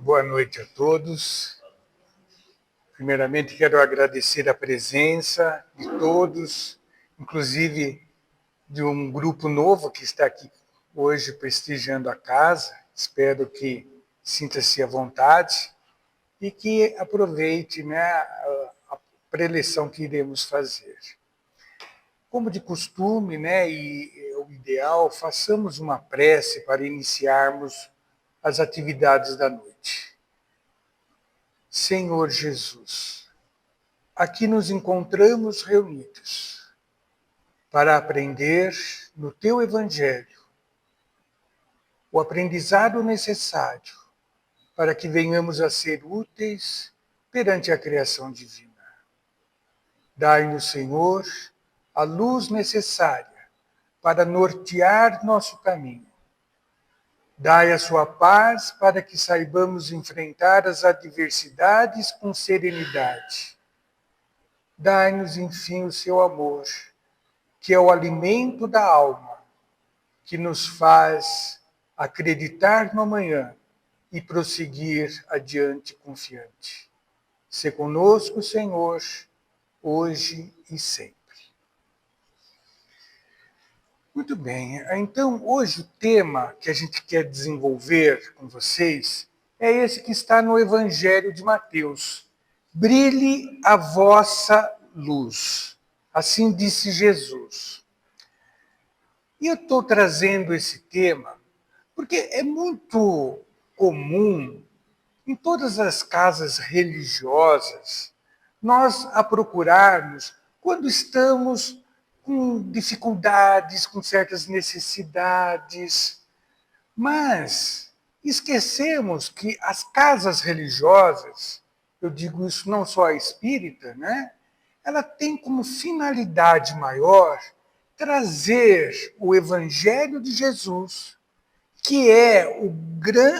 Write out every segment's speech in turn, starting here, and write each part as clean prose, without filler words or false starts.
Boa noite a todos. Primeiramente, quero agradecer a presença de todos, inclusive de um grupo novo que está aqui hoje prestigiando a casa. Espero que sinta-se à vontade e que aproveite, a preleção que iremos fazer. Como de costume, e é o ideal, façamos uma prece para iniciarmos as atividades da noite. Senhor Jesus, aqui nos encontramos reunidos para aprender no Teu Evangelho o aprendizado necessário para que venhamos a ser úteis perante a criação divina. Dai-nos, Senhor, a luz necessária para nortear nosso caminho. Dai a sua paz para que saibamos enfrentar as adversidades com serenidade. Dai-nos, enfim, o seu amor, que é o alimento da alma, que nos faz acreditar no amanhã e prosseguir adiante confiante. Se conosco, Senhor, hoje e sempre. Muito bem, então hoje o tema que a gente quer desenvolver com vocês é esse que está no Evangelho de Mateus. Brilhe a vossa luz. Assim disse Jesus. E eu estou trazendo esse tema porque é muito comum em todas as casas religiosas nós a procurarmos quando estamos com dificuldades, com certas necessidades, mas esquecemos que as casas religiosas, eu digo isso não só a espírita, ela tem como finalidade maior trazer o Evangelho de Jesus, que é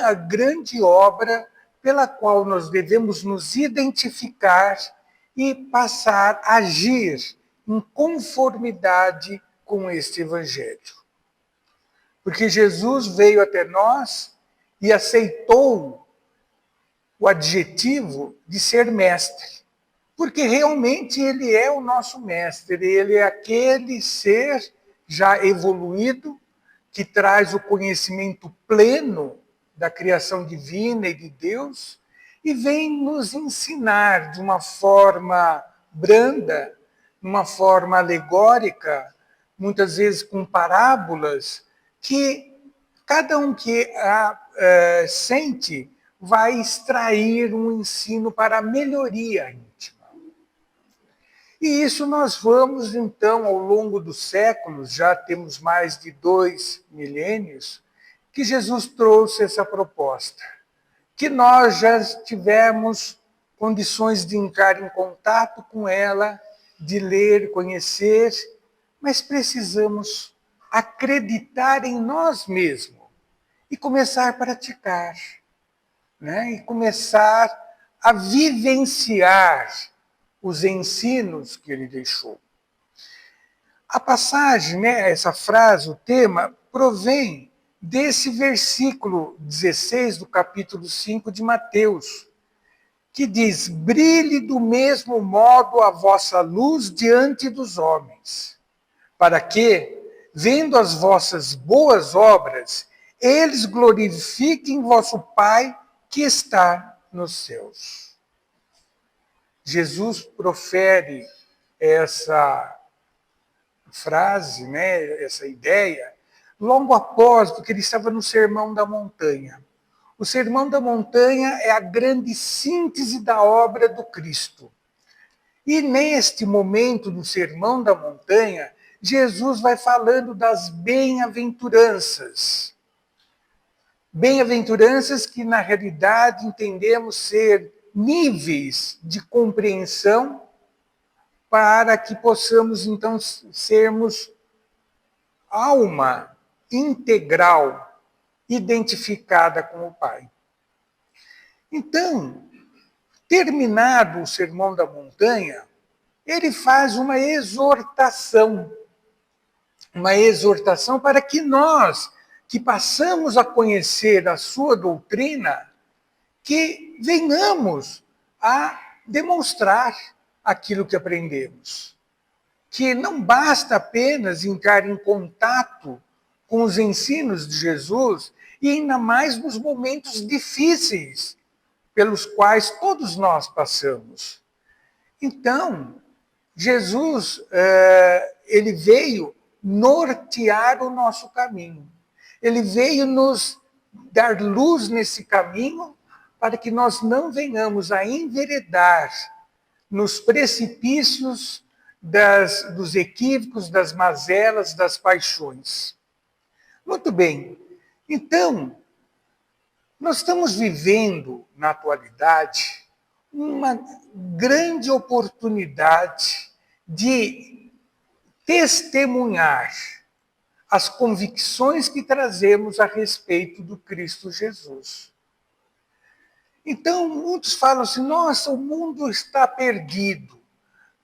a grande obra pela qual nós devemos nos identificar e passar a agir em conformidade com este Evangelho. Porque Jesus veio até nós e aceitou o adjetivo de ser mestre. Porque realmente ele é o nosso mestre, ele é aquele ser já evoluído que traz o conhecimento pleno da criação divina e de Deus e vem nos ensinar de uma forma branda, de uma forma alegórica, muitas vezes com parábolas, que cada um que a sente vai extrair um ensino para a melhoria íntima. E isso nós vamos, então, ao longo dos séculos, já temos mais de 2 milênios, que Jesus trouxe essa proposta. Que nós já tivemos condições de entrar em contato com ela, de ler, conhecer, mas precisamos acreditar em nós mesmos e começar a praticar, e começar a vivenciar os ensinos que ele deixou. A passagem, essa frase, o tema, provém desse versículo 16 do capítulo 5 de Mateus, que diz: brilhe do mesmo modo a vossa luz diante dos homens, para que, vendo as vossas boas obras, eles glorifiquem vosso Pai que está nos céus. Jesus profere essa frase, essa ideia, logo após, porque ele estava no Sermão da Montanha. O Sermão da Montanha é a grande síntese da obra do Cristo. E neste momento do Sermão da Montanha, Jesus vai falando das bem-aventuranças. Bem-aventuranças que, na realidade, entendemos ser níveis de compreensão para que possamos, então, sermos alma integral, identificada com o Pai. Então, terminado o Sermão da Montanha, ele faz uma exortação para que nós, que passamos a conhecer a sua doutrina, que venhamos a demonstrar aquilo que aprendemos. Que não basta apenas entrar em contato com os ensinos de Jesus, e ainda mais nos momentos difíceis pelos quais todos nós passamos. Então, Jesus, ele veio nortear o nosso caminho. Ele veio nos dar luz nesse caminho para que nós não venhamos a enveredar nos precipícios dos equívocos, das mazelas, das paixões. Muito bem. Então, nós estamos vivendo, na atualidade, uma grande oportunidade de testemunhar as convicções que trazemos a respeito do Cristo Jesus. Então, muitos falam assim, nossa, o mundo está perdido.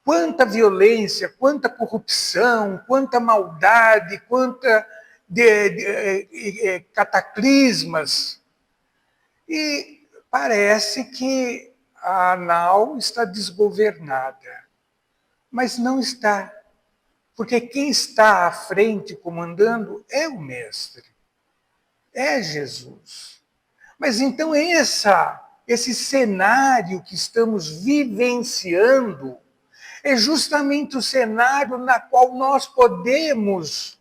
Quanta violência, quanta corrupção, quanta maldade, quanta cataclismas. E parece que a nau está desgovernada. Mas não está. Porque quem está à frente comandando é o Mestre. É Jesus. Mas então esse cenário que estamos vivenciando é justamente o cenário na qual nós podemos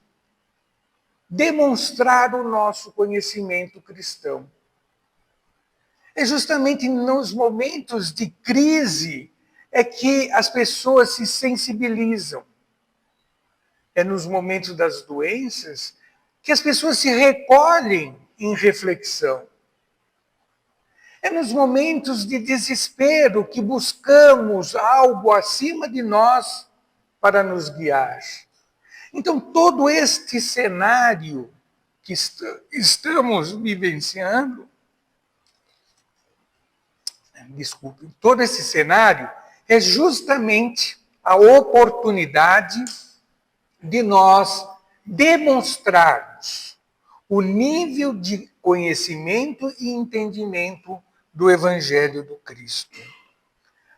demonstrar o nosso conhecimento cristão. É justamente nos momentos de crise é que as pessoas se sensibilizam. É nos momentos das doenças que as pessoas se recolhem em reflexão. É nos momentos de desespero que buscamos algo acima de nós para nos guiar. Então, todo este cenário que estamos vivenciando, todo esse cenário é justamente a oportunidade de nós demonstrarmos o nível de conhecimento e entendimento do Evangelho do Cristo.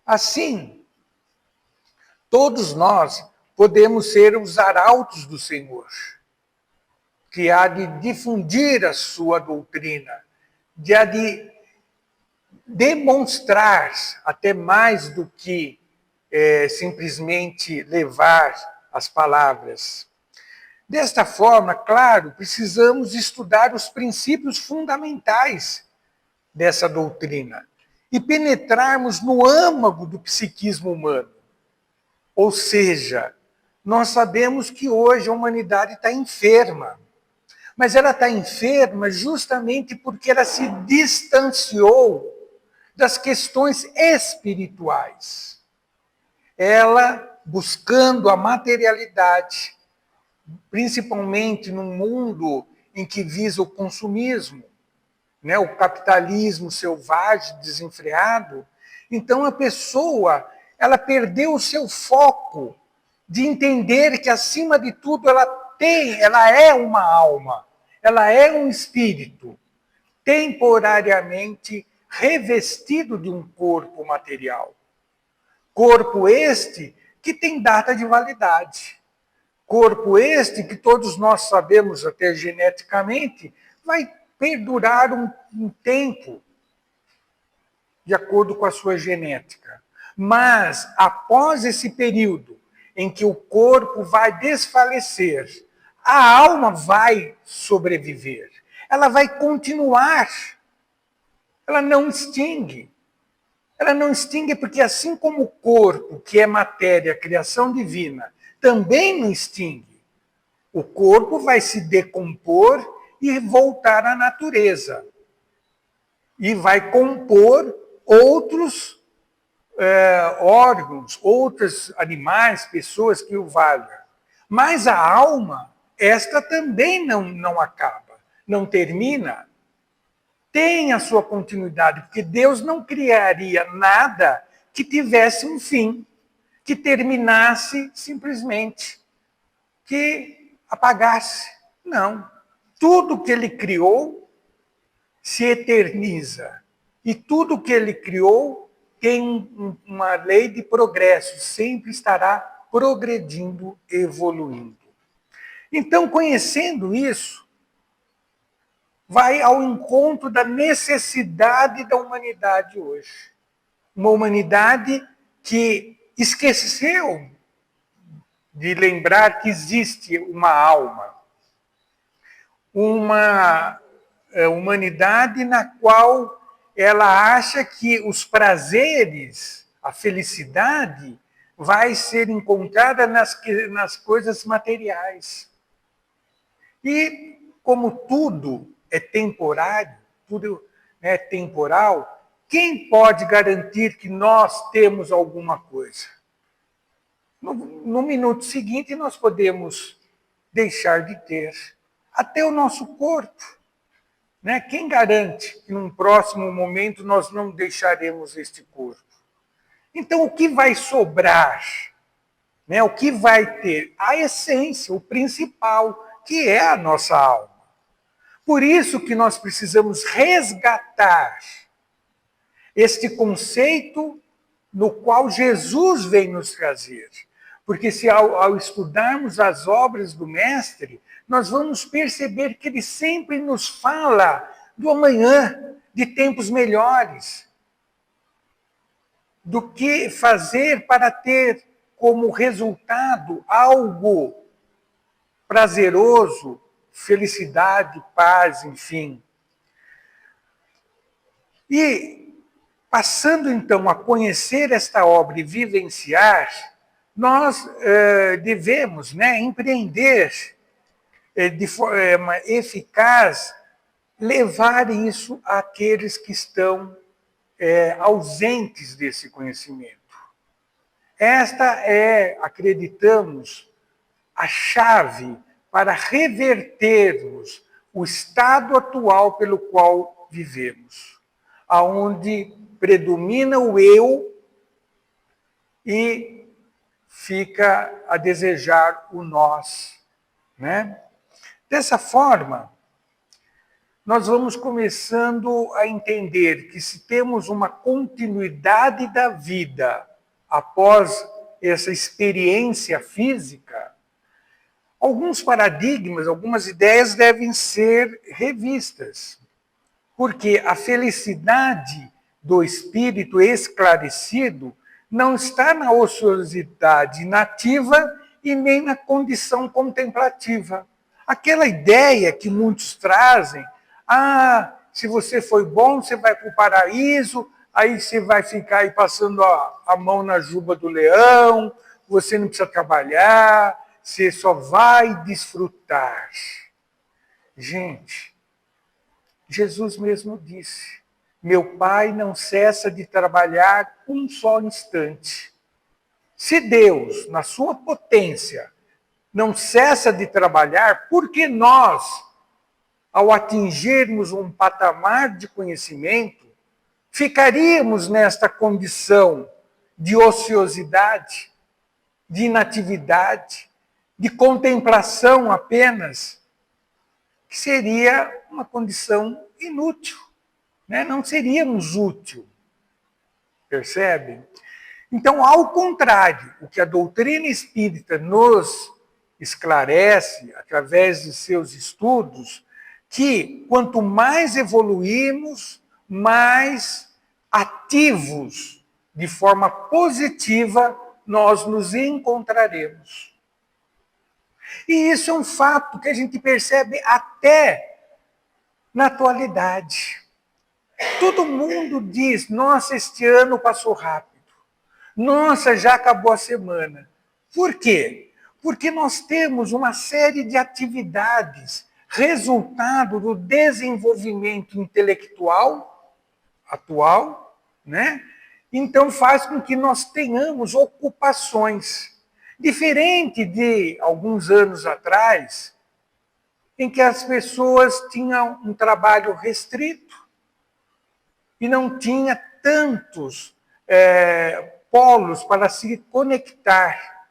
Assim, todos nós podemos ser os arautos do Senhor, que há de difundir a sua doutrina, há de demonstrar, até mais do que simplesmente levar as palavras. Desta forma, claro, precisamos estudar os princípios fundamentais dessa doutrina e penetrarmos no âmago do psiquismo humano. Ou seja, nós sabemos que hoje a humanidade está enferma, mas ela está enferma justamente porque ela se distanciou das questões espirituais. Ela, buscando a materialidade, principalmente num mundo em que visa o consumismo, né, o capitalismo selvagem, desenfreado, então a pessoa ela perdeu o seu foco de entender que, acima de tudo, ela é uma alma, ela é um espírito, temporariamente revestido de um corpo material. Corpo este que tem data de validade. Corpo este que todos nós sabemos, até geneticamente, vai perdurar um tempo, de acordo com a sua genética. Mas, após esse período em que o corpo vai desfalecer, a alma vai sobreviver. Ela vai continuar. Ela não extingue. Ela não extingue porque, assim como o corpo, que é matéria, criação divina, também não extingue, o corpo vai se decompor e voltar à natureza. E vai compor outros órgãos, outros animais, pessoas que o valham. Mas a alma, esta também não acaba, não termina. Tem a sua continuidade, porque Deus não criaria nada que tivesse um fim, que terminasse simplesmente, que apagasse. Não. Tudo que ele criou se eterniza. E tudo que ele criou tem uma lei de progresso, sempre estará progredindo, evoluindo. Então, conhecendo isso, vai ao encontro da necessidade da humanidade hoje. Uma humanidade que esqueceu de lembrar que existe uma alma. Uma humanidade na qual ela acha que os prazeres, a felicidade, vai ser encontrada nas coisas materiais. E como tudo é temporário, tudo é temporal, quem pode garantir que nós temos alguma coisa? No minuto seguinte, nós podemos deixar de ter até o nosso corpo. Né? Quem garante que num próximo momento nós não deixaremos este corpo? Então, o que vai sobrar? Né? O que vai ter? A essência, o principal, que é a nossa alma. Por isso que nós precisamos resgatar este conceito no qual Jesus vem nos trazer. Porque se ao estudarmos as obras do Mestre, nós vamos perceber que ele sempre nos fala do amanhã, de tempos melhores, do que fazer para ter como resultado algo prazeroso, felicidade, paz, enfim. E passando então a conhecer esta obra e vivenciar, nós devemos empreender de forma eficaz, levar isso àqueles que estão ausentes desse conhecimento. Esta é, acreditamos, a chave para revertermos o estado atual pelo qual vivemos, aonde predomina o eu e fica a desejar o nós, né? Dessa forma, nós vamos começando a entender que se temos uma continuidade da vida após essa experiência física, alguns paradigmas, algumas ideias devem ser revistas. Porque a felicidade do espírito esclarecido não está na ociosidade inativa e nem na condição contemplativa. Aquela ideia que muitos trazem, se você foi bom, você vai para o paraíso, aí você vai ficar aí passando a mão na juba do leão, você não precisa trabalhar, você só vai desfrutar. Gente, Jesus mesmo disse, meu Pai não cessa de trabalhar um só instante. Se Deus, na sua potência, não cessa de trabalhar, por que nós, ao atingirmos um patamar de conhecimento, ficaríamos nesta condição de ociosidade, de inatividade, de contemplação apenas, que seria uma condição inútil, né? Não seríamos útil, percebe? Então, ao contrário, o que a doutrina espírita nos esclarece, através de seus estudos, que quanto mais evoluímos, mais ativos, de forma positiva, nós nos encontraremos. E isso é um fato que a gente percebe até na atualidade. Todo mundo diz, nossa, este ano passou rápido. Nossa, já acabou a semana. Por quê? Porque nós temos uma série de atividades, resultado do desenvolvimento intelectual atual, né? Então faz com que nós tenhamos ocupações. Diferente de alguns anos atrás, em que as pessoas tinham um trabalho restrito e não tinha tantos polos para se conectar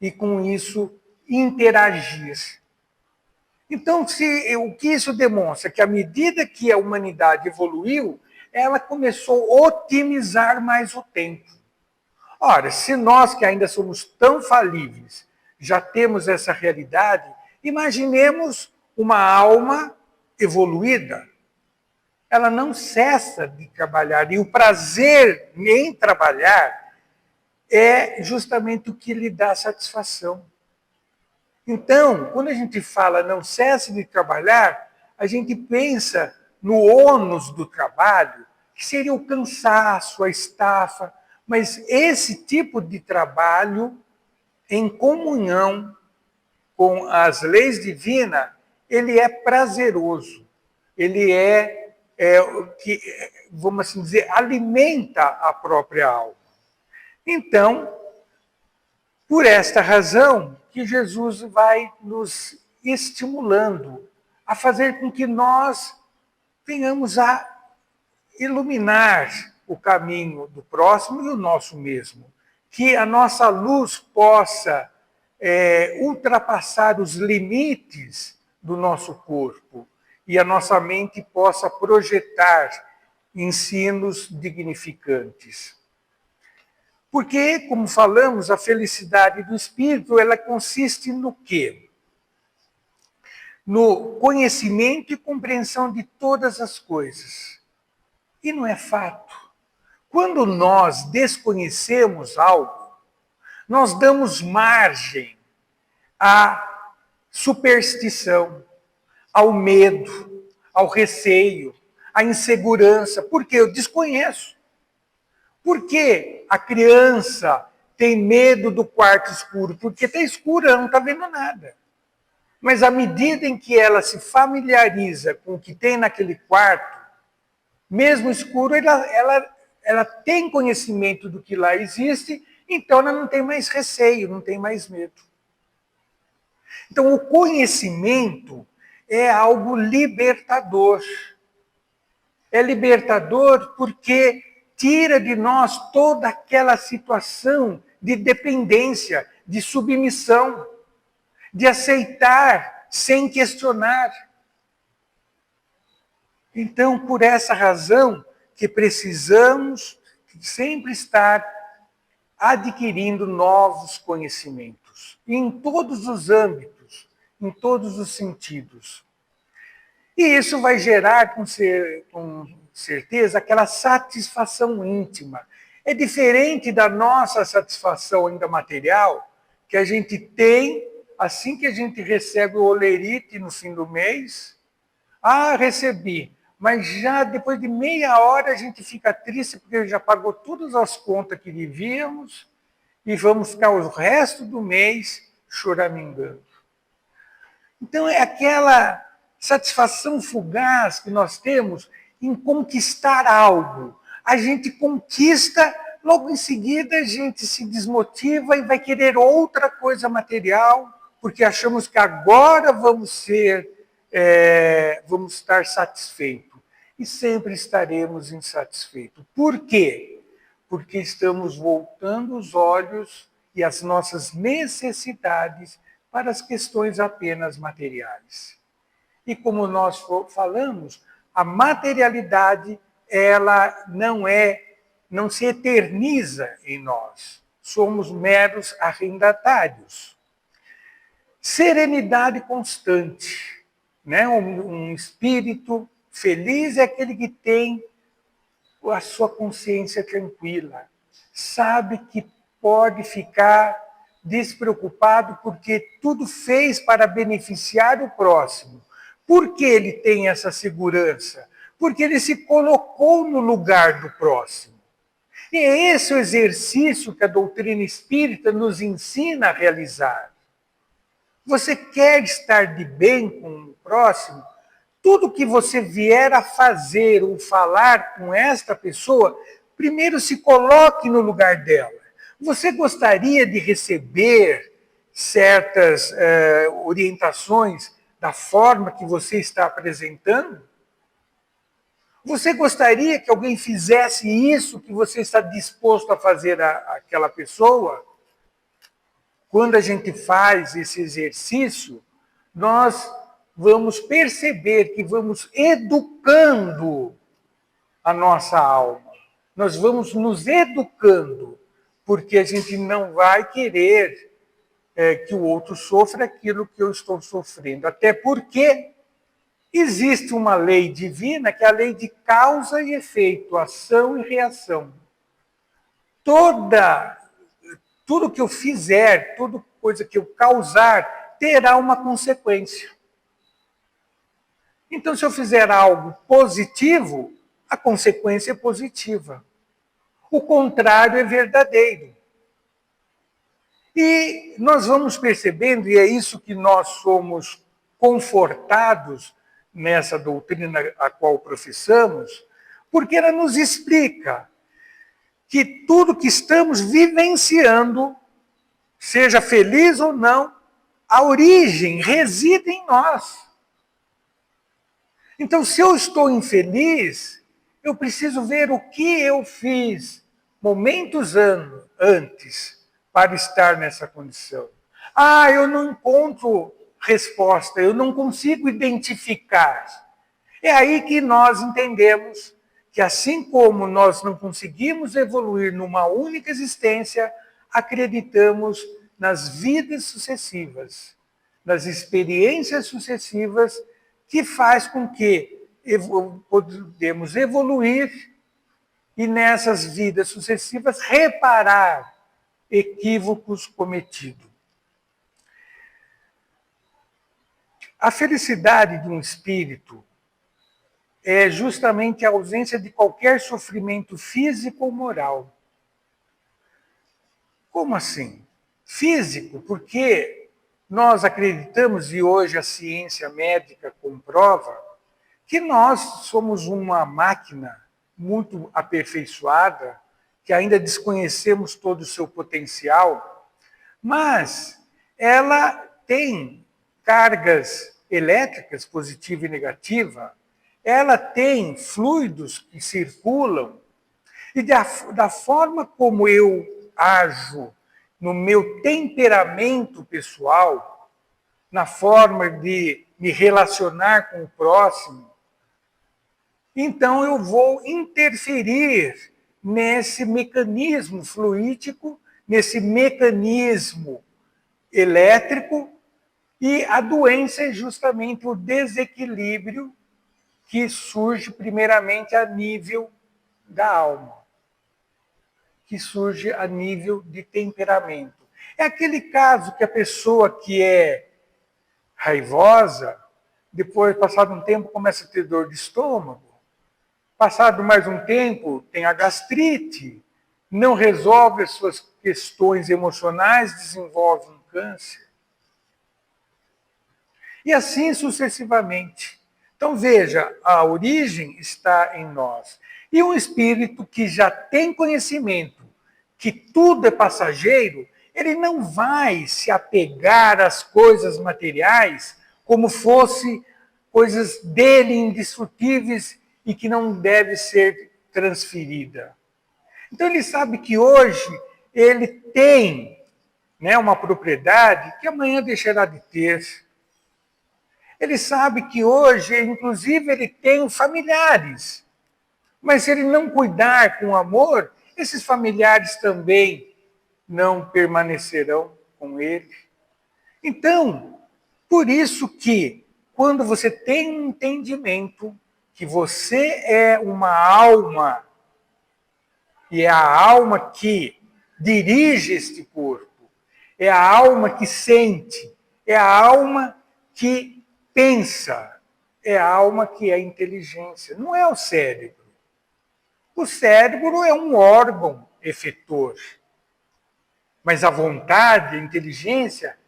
e, com isso, interagir. Então, o que isso demonstra? Que à medida que a humanidade evoluiu, ela começou a otimizar mais o tempo. Ora, se nós que ainda somos tão falíveis, já temos essa realidade, imaginemos uma alma evoluída. Ela não cessa de trabalhar, e o prazer em trabalhar é justamente o que lhe dá satisfação. Então, quando a gente fala não cesse de trabalhar, a gente pensa no ônus do trabalho, que seria o cansaço, a estafa, mas esse tipo de trabalho, em comunhão com as leis divinas, ele é prazeroso, ele que, vamos assim dizer, alimenta a própria alma. Então, por esta razão que Jesus vai nos estimulando a fazer com que nós venhamos a iluminar o caminho do próximo e o nosso mesmo. Que a nossa luz possa ultrapassar os limites do nosso corpo e a nossa mente possa projetar ensinos dignificantes. Porque, como falamos, a felicidade do espírito, ela consiste no quê? No conhecimento e compreensão de todas as coisas. E não é fato. Quando nós desconhecemos algo, nós damos margem à superstição, ao medo, ao receio, à insegurança, porque eu desconheço. Por que a criança tem medo do quarto escuro? Porque está escuro, ela não está vendo nada. Mas à medida em que ela se familiariza com o que tem naquele quarto, mesmo escuro, ela tem conhecimento do que lá existe, então ela não tem mais receio, não tem mais medo. Então o conhecimento é algo libertador. É libertador porque tira de nós toda aquela situação de dependência, de submissão, de aceitar sem questionar. Então, por essa razão que precisamos sempre estar adquirindo novos conhecimentos, em todos os âmbitos, em todos os sentidos. E isso vai gerar, com certeza, aquela satisfação íntima. É diferente da nossa satisfação ainda material, que a gente tem assim que a gente recebe o olerite no fim do mês. Ah, recebi. Mas já depois de meia hora a gente fica triste porque já pagou todas as contas que devíamos e vamos ficar o resto do mês choramingando. Então é aquela satisfação fugaz que nós temos em conquistar algo. A gente conquista, logo em seguida a gente se desmotiva e vai querer outra coisa material, porque achamos que agora vamos estar satisfeitos. E sempre estaremos insatisfeitos. Por quê? Porque estamos voltando os olhos e as nossas necessidades para as questões apenas materiais. E como nós falamos, a materialidade, ela não se eterniza em nós. Somos meros arrendatários. Serenidade constante, né? Um espírito feliz é aquele que tem a sua consciência tranquila, sabe que pode ficar despreocupado porque tudo fez para beneficiar o próximo. Por que ele tem essa segurança? Porque ele se colocou no lugar do próximo. E é esse o exercício que a doutrina espírita nos ensina a realizar. Você quer estar de bem com o próximo? Tudo que você vier a fazer ou falar com esta pessoa, primeiro se coloque no lugar dela. Você gostaria de receber certas orientações da forma que você está apresentando? Você gostaria que alguém fizesse isso que você está disposto a fazer àquela pessoa? Quando a gente faz esse exercício, nós vamos perceber que vamos educando a nossa alma. Nós vamos nos educando, porque a gente não vai querer que o outro sofra aquilo que eu estou sofrendo. Até porque existe uma lei divina, que é a lei de causa e efeito, ação e reação. Tudo que eu fizer, toda coisa que eu causar, terá uma consequência. Então, se eu fizer algo positivo, a consequência é positiva. O contrário é verdadeiro. E nós vamos percebendo, e é isso que nós somos confortados nessa doutrina a qual professamos, porque ela nos explica que tudo que estamos vivenciando, seja feliz ou não, a origem reside em nós. Então, se eu estou infeliz, eu preciso ver o que eu fiz momentos antes para estar nessa condição. Ah, eu não encontro resposta, eu não consigo identificar. É aí que nós entendemos que, assim como nós não conseguimos evoluir numa única existência, acreditamos nas vidas sucessivas, nas experiências sucessivas, que faz com que podemos evoluir e nessas vidas sucessivas reparar equívocos cometidos. A felicidade de um espírito é justamente a ausência de qualquer sofrimento físico ou moral. Como assim? Físico, porque nós acreditamos, e hoje a ciência médica comprova, que nós somos uma máquina muito aperfeiçoada, que ainda desconhecemos todo o seu potencial, mas ela tem cargas elétricas, positiva e negativa, ela tem fluidos que circulam, e da forma como eu ajo no meu temperamento pessoal, na forma de me relacionar com o próximo, então eu vou interferir nesse mecanismo fluídico, nesse mecanismo elétrico, e a doença é justamente o desequilíbrio que surge primeiramente a nível da alma, que surge a nível de temperamento. É aquele caso que a pessoa que é raivosa, depois, passado um tempo, começa a ter dor de estômago, passado mais um tempo, tem a gastrite, não resolve as suas questões emocionais, desenvolve um câncer. E assim sucessivamente. Então veja, a origem está em nós. E um espírito que já tem conhecimento que tudo é passageiro, ele não vai se apegar às coisas materiais como fosse coisas dele indestrutíveis e que não deve ser transferida. Então ele sabe que hoje ele tem, né, uma propriedade que amanhã deixará de ter. Ele sabe que hoje, inclusive, ele tem familiares. Mas se ele não cuidar com amor, esses familiares também não permanecerão com ele. Então, por isso que, quando você tem um entendimento que você é uma alma, e é a alma que dirige este corpo, é a alma que sente, é a alma que pensa, é a alma que é a inteligência, não é o cérebro. O cérebro é um órgão efetor, mas a vontade, a inteligência,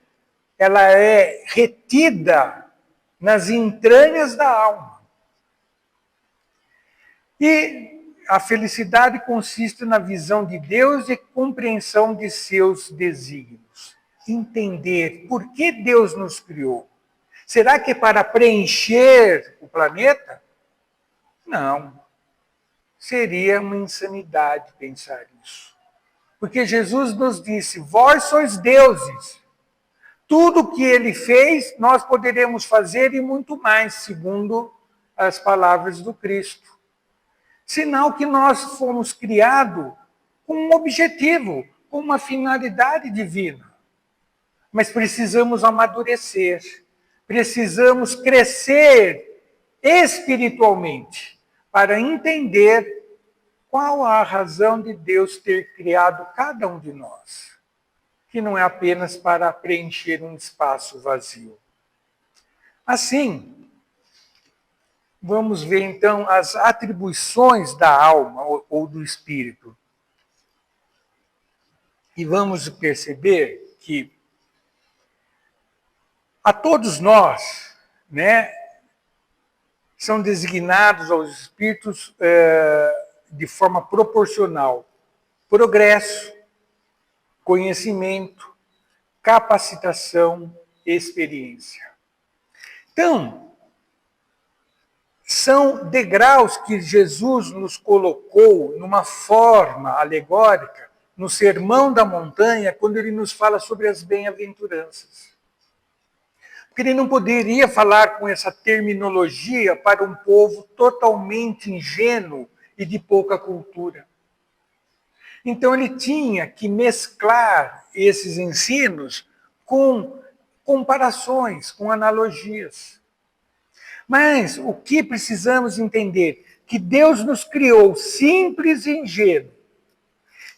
ela é retida nas entranhas da alma. E a felicidade consiste na visão de Deus e compreensão de seus desígnios. Entender por que Deus nos criou. Será que é para preencher o planeta? Não. Seria uma insanidade pensar isso. Porque Jesus nos disse, vós sois deuses. Tudo o que ele fez, nós poderemos fazer e muito mais, segundo as palavras do Cristo. Sinal que nós fomos criados com um objetivo, com uma finalidade divina. Mas precisamos amadurecer, precisamos crescer espiritualmente para entender qual a razão de Deus ter criado cada um de nós, que não é apenas para preencher um espaço vazio. Assim, vamos ver então as atribuições da alma ou do espírito. E vamos perceber que a todos nós, né, são designados aos espíritos de forma proporcional progresso, conhecimento, capacitação e experiência. Então, são degraus que Jesus nos colocou numa forma alegórica no Sermão da Montanha, quando ele nos fala sobre as bem-aventuranças. Porque ele não poderia falar com essa terminologia para um povo totalmente ingênuo e de pouca cultura. Então ele tinha que mesclar esses ensinos com comparações, com analogias. Mas o que precisamos entender? Que Deus nos criou simples e ingênuo.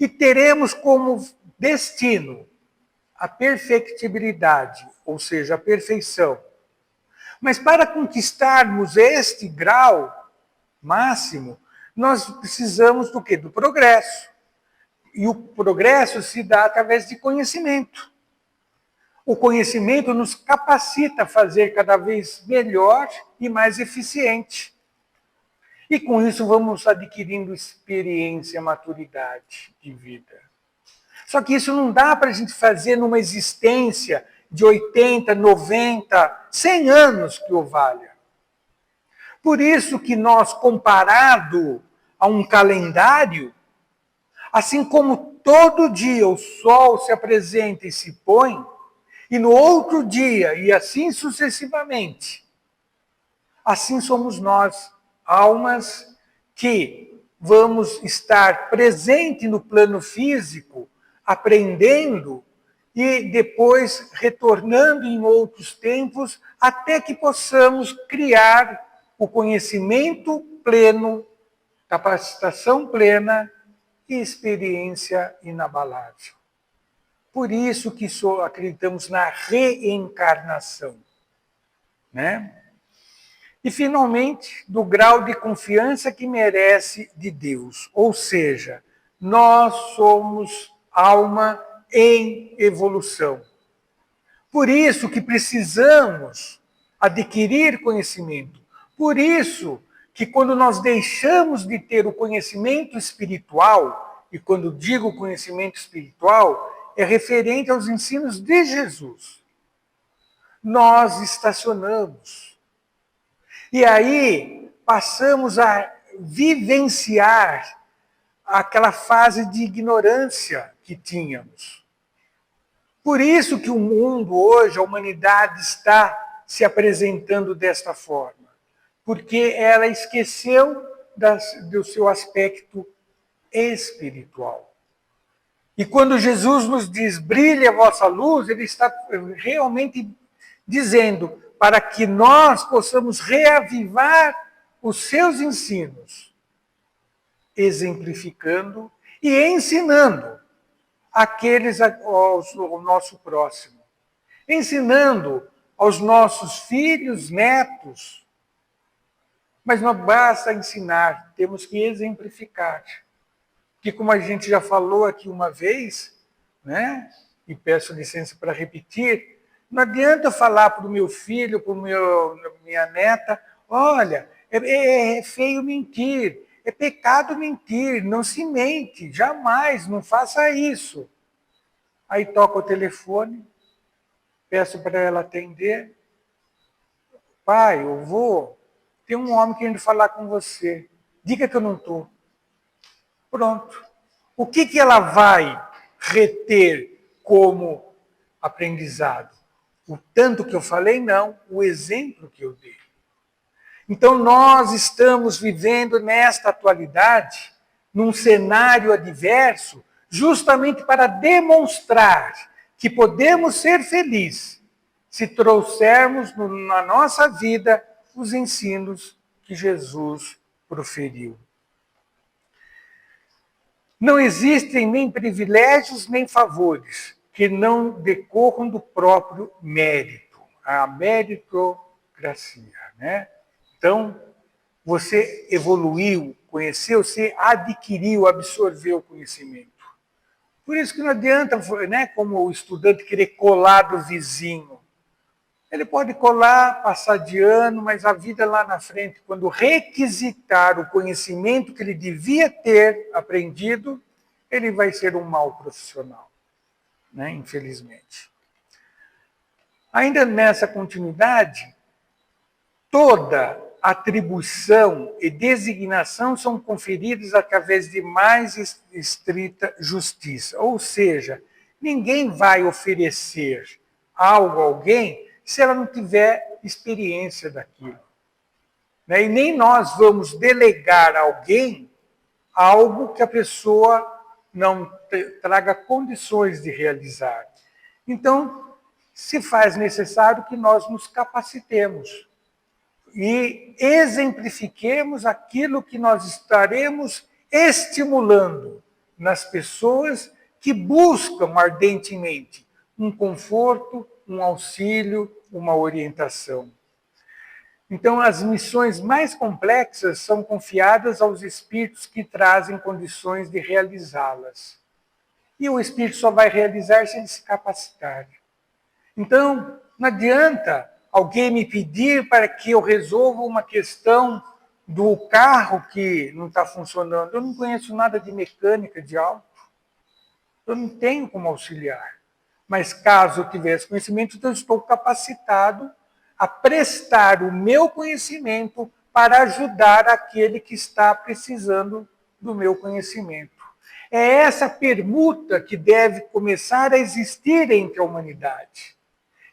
E teremos como destino a perfectibilidade, ou seja, a perfeição. Mas para conquistarmos este grau máximo, nós precisamos do quê? Do progresso. E o progresso se dá através de conhecimento. O conhecimento nos capacita a fazer cada vez melhor e mais eficiente. E com isso vamos adquirindo experiência, maturidade de vida. Só que isso não dá para a gente fazer numa existência de 80, 90, 100 anos que o valha. Por isso que nós, comparado a um calendário, assim como todo dia o sol se apresenta e se põe, e no outro dia, e assim sucessivamente, assim somos nós, almas que vamos estar presentes no plano físico, aprendendo e depois retornando em outros tempos, até que possamos criar o conhecimento pleno, capacitação plena e experiência inabalável. Por isso que acreditamos na reencarnação, né? E, finalmente, do grau de confiança que merece de Deus. Ou seja, nós somos alma em evolução. Por isso que precisamos adquirir conhecimento. Por isso que quando nós deixamos de ter o conhecimento espiritual, e quando digo conhecimento espiritual, é referente aos ensinos de Jesus, nós estacionamos. E aí passamos a vivenciar aquela fase de ignorância que tínhamos. Por isso que o mundo hoje, a humanidade está se apresentando desta forma. Porque ela esqueceu do seu aspecto espiritual. E quando Jesus nos diz, brilhe a vossa luz, ele está realmente dizendo para que nós possamos reavivar os seus ensinos, exemplificando e ensinando aqueles ao nosso próximo, ensinando aos nossos filhos, netos. Mas não basta ensinar, temos que exemplificar. Que como a gente já falou aqui uma vez, né? E peço licença para repetir, não adianta eu falar para o meu filho, para minha neta, olha, é feio mentir, é pecado mentir, não se mente, jamais, não faça isso. Aí toca o telefone, peço para ela atender. Pai, eu vou, tem um homem querendo falar com você, diga que eu não estou. Pronto. O que ela vai reter como aprendizado? O tanto que eu falei, não. O exemplo que eu dei. Então, nós estamos vivendo nesta atualidade, num cenário adverso, justamente para demonstrar que podemos ser felizes se trouxermos na nossa vida os ensinos que Jesus proferiu. Não existem nem privilégios nem favores que não decorram do próprio mérito, a meritocracia, né? Então, você evoluiu, conheceu, você adquiriu, absorveu o conhecimento. Por isso que não adianta, né, como o estudante querer colar do vizinho. Ele pode colar, passar de ano, mas a vida lá na frente, quando requisitar o conhecimento que ele devia ter aprendido, ele vai ser um mau profissional, né, infelizmente. Ainda nessa continuidade, toda atribuição e designação são conferidas através de mais estrita justiça. Ou seja, ninguém vai oferecer algo a alguém se ela não tiver experiência daquilo. Né? E nem nós vamos delegar a alguém algo que a pessoa não traga condições de realizar. Então, se faz necessário que nós nos capacitemos e exemplifiquemos aquilo que nós estaremos estimulando nas pessoas que buscam ardentemente um conforto, um auxílio, uma orientação. Então, as missões mais complexas são confiadas aos espíritos que trazem condições de realizá-las. E o espírito só vai realizar se ele se capacitar. Então, não adianta alguém me pedir para que eu resolva uma questão do carro que não está funcionando. Eu não conheço nada de mecânica de auto. Eu não tenho como auxiliar. Mas caso eu tivesse conhecimento, eu estou capacitado a prestar o meu conhecimento para ajudar aquele que está precisando do meu conhecimento. É essa permuta que deve começar a existir entre a humanidade.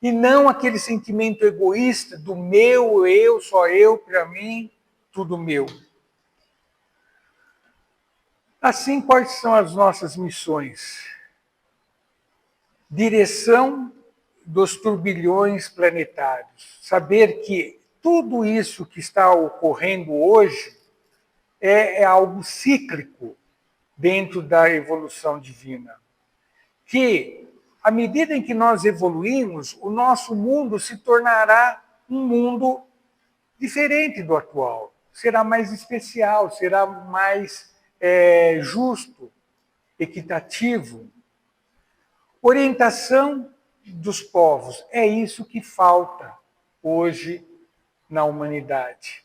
E não aquele sentimento egoísta do meu, eu, só eu, para mim, tudo meu. Assim, quais são as nossas missões? Direção dos turbilhões planetários. Saber que tudo isso que está ocorrendo hoje é algo cíclico dentro da evolução divina. Que, à medida em que nós evoluímos, o nosso mundo se tornará um mundo diferente do atual. Será mais especial, será mais justo, equitativo. Orientação dos povos. É isso que falta hoje na humanidade.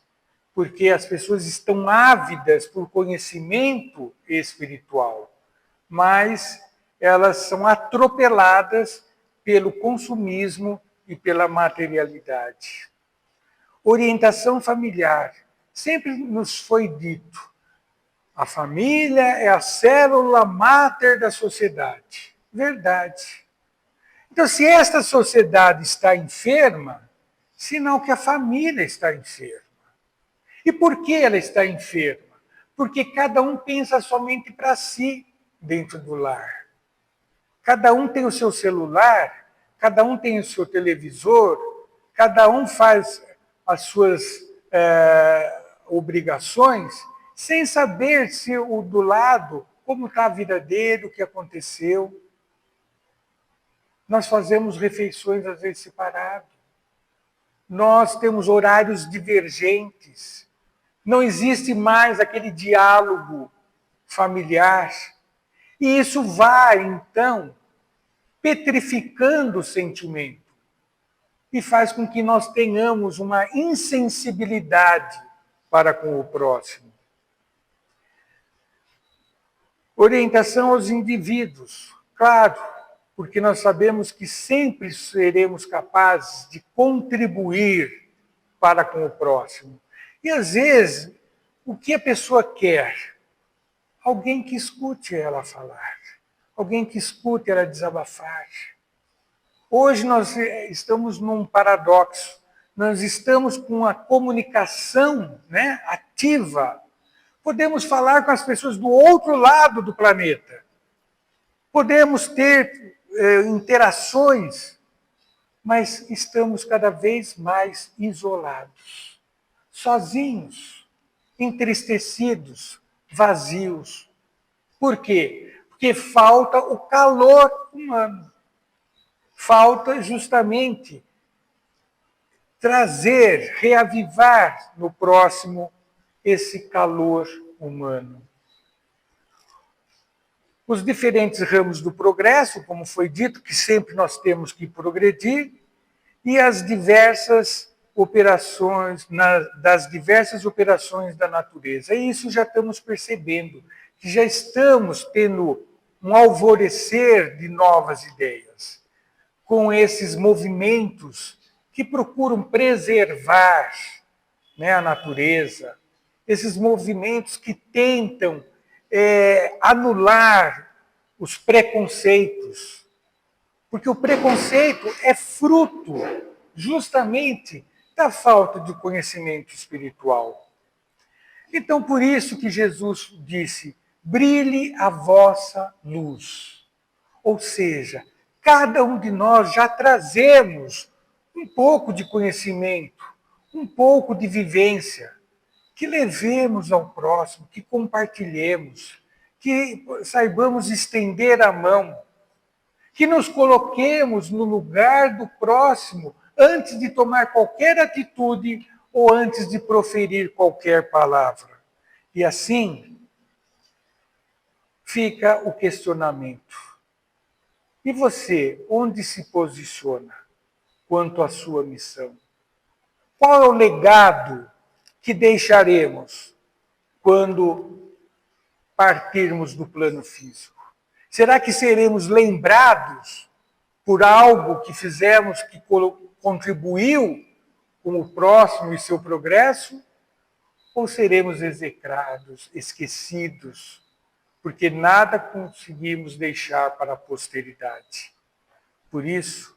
Porque as pessoas estão ávidas por conhecimento espiritual, mas elas são atropeladas pelo consumismo e pela materialidade. Orientação familiar. Sempre nos foi dito, a família é a célula máter da sociedade. Verdade. Então, se esta sociedade está enferma, sinal que a família está enferma. E por que ela está enferma? Porque cada um pensa somente para si dentro do lar. Cada um tem o seu celular, cada um tem o seu televisor, cada um faz as suas obrigações, sem saber se o do lado, como está a vida dele, o que aconteceu. Nós fazemos refeições às vezes separadas. Nós temos horários divergentes. Não existe mais aquele diálogo familiar. E isso vai, então, petrificando o sentimento e faz com que nós tenhamos uma insensibilidade para com o próximo. Orientação aos indivíduos. Claro, porque nós sabemos que sempre seremos capazes de contribuir para com o próximo. E às vezes, o que a pessoa quer? Alguém que escute ela falar, alguém que escute ela desabafar. Hoje nós estamos num paradoxo. nós estamos com a comunicação, né, ativa. Podemos falar com as pessoas do outro lado do planeta. Podemos ter interações, mas estamos cada vez mais isolados, sozinhos, entristecidos, vazios. Por quê? Porque falta o calor humano. Falta justamente trazer, reavivar no próximo esse calor humano. Os diferentes ramos do progresso, como foi dito, que sempre nós temos que progredir, e as diversas operações, das diversas operações da natureza. E isso já estamos percebendo, que já estamos tendo um alvorecer de novas ideias, com esses movimentos que procuram preservar, né, a natureza, esses movimentos que tentam anular os preconceitos, porque o preconceito é fruto justamente da falta de conhecimento espiritual. Então, por isso que Jesus disse: brilhe a vossa luz. Ou seja, cada um de nós já trazemos um pouco de conhecimento, um pouco de vivência, que levemos ao próximo, que compartilhemos, que saibamos estender a mão, que nos coloquemos no lugar do próximo antes de tomar qualquer atitude ou antes de proferir qualquer palavra. E assim fica o questionamento. E você, onde se posiciona quanto à sua missão? Qual é o legado que deixaremos quando partirmos do plano físico? Será que seremos lembrados por algo que fizemos que contribuiu com o próximo e seu progresso? Ou seremos execrados, esquecidos, porque nada conseguimos deixar para a posteridade? Por isso,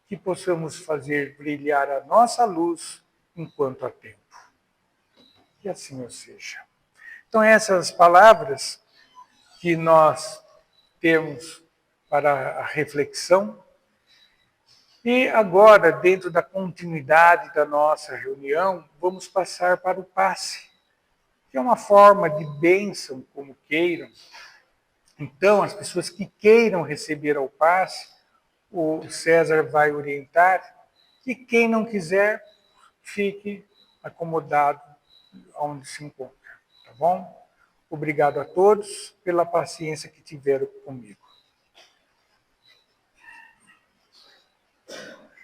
que possamos fazer brilhar a nossa luz enquanto há tempo. Que assim seja. Então, essas palavras que nós temos para a reflexão. E agora, dentro da continuidade da nossa reunião, vamos passar para o passe, que é uma forma de bênção, como queiram. Então, as pessoas que queiram receber o passe, o César vai orientar, e quem não quiser, fique acomodado onde se encontra, tá bom? Obrigado a todos pela paciência que tiveram comigo.